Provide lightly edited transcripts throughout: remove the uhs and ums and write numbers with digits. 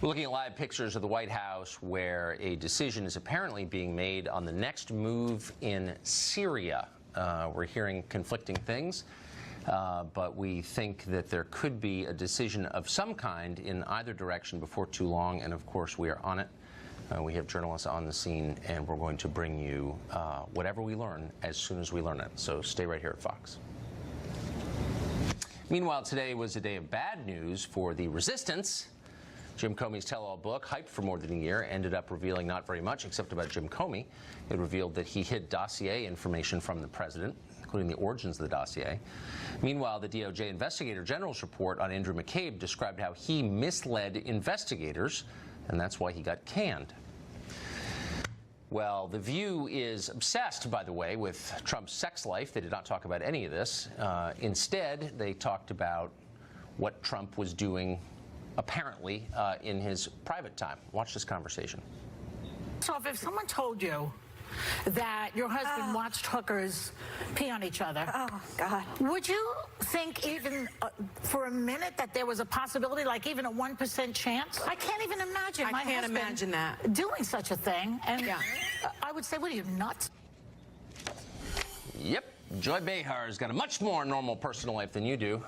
We're looking at live pictures of the White House where a decision is apparently being made on the next move in Syria. We're hearing conflicting things, but we think that there could be a decision of some kind in either direction before too long, and of course we are on it. We have journalists on the scene, and we're going to bring you whatever we learn as soon as we learn it. So stay right here at Fox. Meanwhile, today was a day of bad news for the resistance. Jim Comey's tell-all book, hyped for more than a year, ended up revealing not very much except about Jim Comey. It revealed that he hid dossier information from the president, including the origins of the dossier. Meanwhile, the DOJ Investigator General's report on Andrew McCabe described how he misled investigators, and that's why he got canned. Well, The View is obsessed, by the way, with Trump's sex life. They did not talk about any of this. Instead, they talked about what Trump was doing apparently in his private time. Watch this conversation. So if someone told you that your husband watched hookers pee on each other, God, would you think even for a minute that there was a possibility, like even a 1% chance? I can't even imagine my husband doing such a thing. And I would say, what are you, nuts? Yep. Joy Behar's got a much more normal personal life than you do.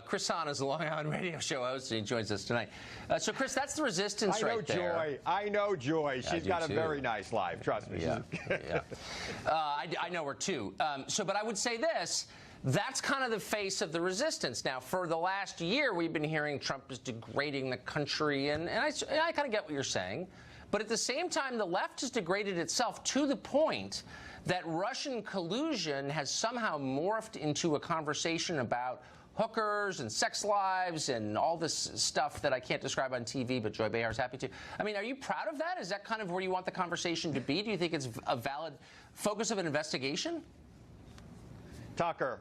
Chris Hahn is a Long Island radio show host, and he joins us tonight. So, Chris, that's the resistance right there. I know Joy. She's got a very nice life. Trust me. Yeah. I know her, too. But I would say this. That's kind of the face of the resistance. Now, for the last year, we've been hearing Trump is degrading the country, and I kind of get what you're saying. But at the same time, the left has degraded itself to the point that Russian collusion has somehow morphed into a conversation about hookers and sex lives and all this stuff that I can't describe on TV, but Joy Behar's happy to. I mean, are you proud of that? Is that kind of where you want the conversation to be? Do you think it's a valid focus of an investigation? Tucker,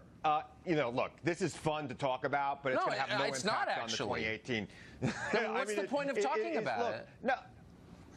look, this is fun to talk about, but it's going to have no impact on the 2018. What's the point of talking about it? No.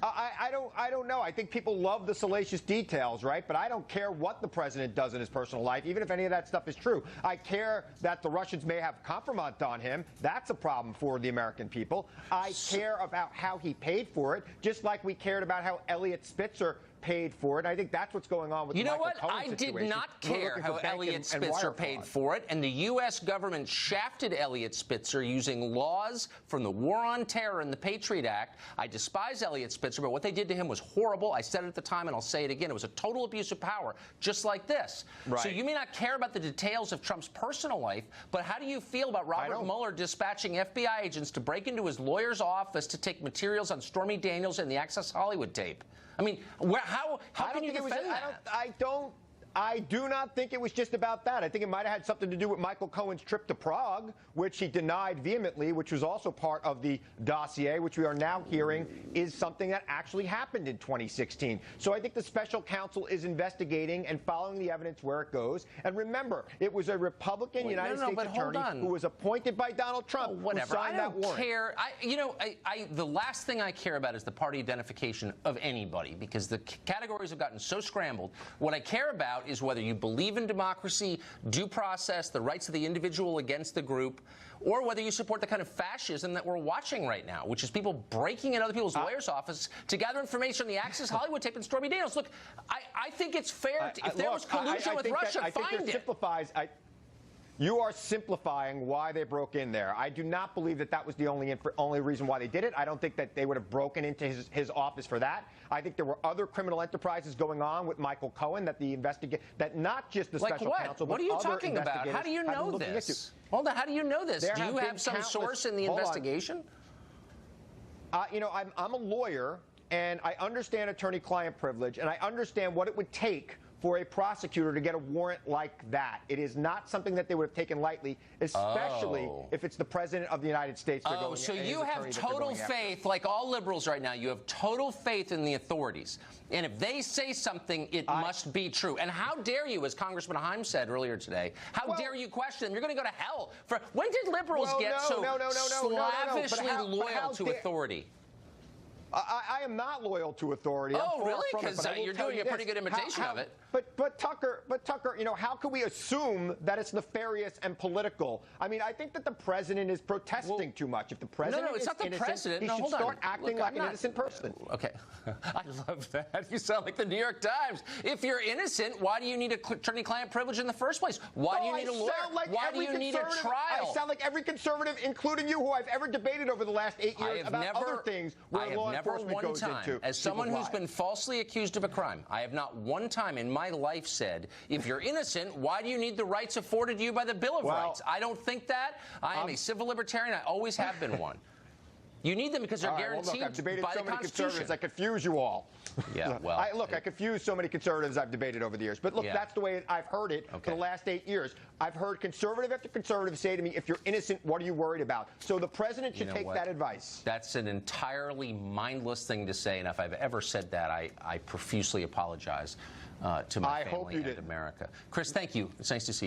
I don't know. I think people love the salacious details, right? But I don't care what the president does in his personal life, even if any of that stuff is true. I care that the Russians may have compromised on him. That's a problem for the American people. I care about how he paid for it, just like we cared about how Elliot Spitzer paid for it. I think that's what's going on with the Michael Cohen situation. I did not care how Elliot Spitzer paid for it, and the U.S. government shafted Elliot Spitzer using laws from the War on Terror and the Patriot Act. I despise Elliot Spitzer, but what they did to him was horrible. I said it at the time, and I'll say it again. It was a total abuse of power, just like this. Right. So you may not care about the details of Trump's personal life, but how do you feel about Robert Mueller dispatching FBI agents to break into his lawyer's office to take materials on Stormy Daniels and the Access Hollywood tape? I mean, how can you defend that? I do not think it was just about that. I think it might have had something to do with Michael Cohen's trip to Prague, which he denied vehemently, which was also part of the dossier, which we are now hearing is something that actually happened in 2016. So I think the special counsel is investigating and following the evidence where it goes. And remember, it was a Republican United States attorney who was appointed by Donald Trump who signed that warrant. The last thing I care about is the party identification of anybody, because the categories have gotten so scrambled. What I care about is whether you believe in democracy, due process, the rights of the individual against the group, or whether you support the kind of fascism that we're watching right now, which is people breaking in other people's lawyers' offices to gather information on the Access Hollywood tape and Stormy Daniels. Look, I think it's fair. If there was collusion with Russia, find it. You are simplifying why they broke in there. I do not believe that that was the only reason why they did it. I don't think that they would have broken into his office for that. I think there were other criminal enterprises going on with Michael Cohen that not just the special counsel, but what are you talking about? How do you know this? Hold on, how do you know this? Do you have some source in the investigation? I'm a lawyer, and I understand attorney-client privilege, and I understand what it would take for a prosecutor to get a warrant like that. It is not something that they would have taken lightly, especially if it's the President of the United States. So you have total faith, like all liberals right now, you have total faith in the authorities. And if they say something, it must be true. And how dare you, as Congressman Himes said earlier today, how dare you question them? You're going to go to hell. When did liberals get so slavishly loyal to authority? I am not loyal to authority. I'm Oh, far really? from it, Because but I will you're tell doing you a pretty this. good imitation of it. But Tucker, you know, how can we assume that it's nefarious and political? I mean, I think that the president is protesting too much. If the president it's is not the innocent, president. he No, should hold on. start acting Look, like I'm an not- innocent person. Okay. I love that. You sound like the New York Times. If you're innocent, why do you need attorney-client privilege in the first place? Why do you need a lawyer? Why do you need a trial? I sound like every conservative, including you, who I've ever debated over the last 8 years about other things where law enforcement goes into. As someone who's been falsely accused of a crime, I have not one time in my life said, if you're innocent, why do you need the rights afforded you by the Bill of Rights? I don't think that. I am a civil libertarian. I always have been one. You need them because they're guaranteed I've debated by so the many Constitution. conservatives, I confuse you all. Yeah, well. I confuse so many conservatives I've debated over the years. But look, that's the way I've heard it for the last 8 years. I've heard conservative after conservative say to me, if you're innocent, what are you worried about? So the president should take that advice. That's an entirely mindless thing to say, and if I've ever said that, I profusely apologize to my family and America. Chris, thank you. It's nice to see you.